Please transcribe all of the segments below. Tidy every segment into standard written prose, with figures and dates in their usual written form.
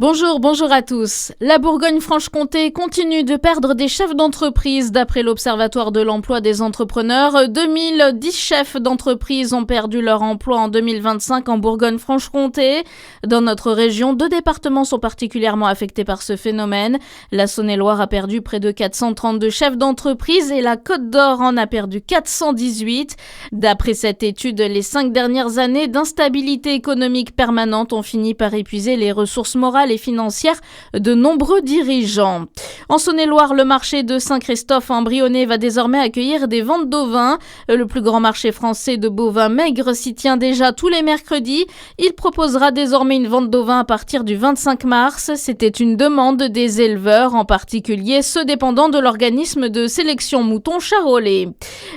Bonjour à tous. La Bourgogne-Franche-Comté continue de perdre des chefs d'entreprise. D'après l'Observatoire de l'emploi des entrepreneurs, 2010 chefs d'entreprise ont perdu leur emploi en 2025 en Bourgogne-Franche-Comté. Dans notre région, 2 départements sont particulièrement affectés par ce phénomène. La Saône-et-Loire a perdu près de 432 chefs d'entreprise et la Côte d'Or en a perdu 418. D'après cette étude, les 5 dernières années d'instabilité économique permanente ont fini par épuiser les ressources morales et financières de nombreux dirigeants. En Saône-et-Loire, le marché de Saint-Christophe en Brionnais va désormais accueillir des ventes d'ovins. Le plus grand marché français de bovins maigres s'y tient déjà tous les mercredis. Il proposera désormais une vente d'ovins à partir du 25 mars. C'était une demande des éleveurs, en particulier ceux dépendant de l'organisme de sélection mouton charolais.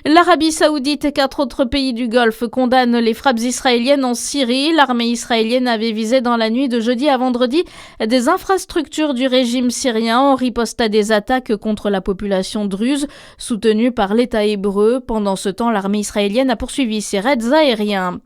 L'Arabie Saoudite et 4 autres pays du Golfe condamnent les frappes israéliennes en Syrie. L'armée israélienne avait visé dans la nuit de jeudi à vendredi des infrastructures du régime syrien en riposte à des attaques contre la population druze soutenue par l'État hébreu. Pendant ce temps, l'armée israélienne a poursuivi ses raids aériens.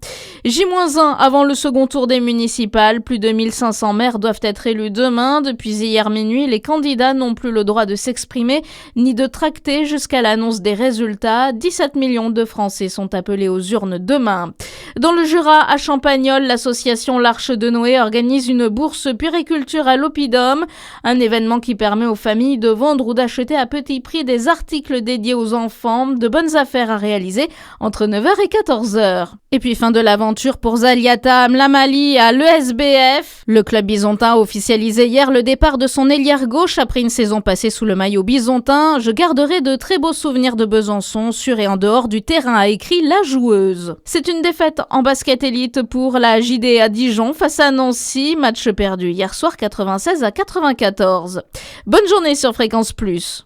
J-1 avant le second tour des municipales. Plus de 1500 maires doivent être élus demain. Depuis hier minuit, les candidats n'ont plus le droit de s'exprimer ni de tracter jusqu'à l'annonce des résultats. 17 millions de Français sont appelés aux urnes demain. Dans le Jura, à Champagnole, l'association L'Arche de Noé organise une bourse puériculture à l'Oppidum, un événement qui permet aux familles de vendre ou d'acheter à petit prix des articles dédiés aux enfants, de bonnes affaires à réaliser entre 9h et 14h. Et puis fin de l'aventure pour Zaliata Mlamali à l'ESBF. Le club bisontin a officialisé hier le départ de son ailière gauche après une saison passée sous le maillot bisontin. Je garderai de très beaux souvenirs de Besançon, sur et en dehors du terrain, a écrit la joueuse. C'est une défaite en basket élite pour la JD à Dijon face à Nancy, match perdu hier soir 96 à 94. Bonne journée sur Fréquence Plus.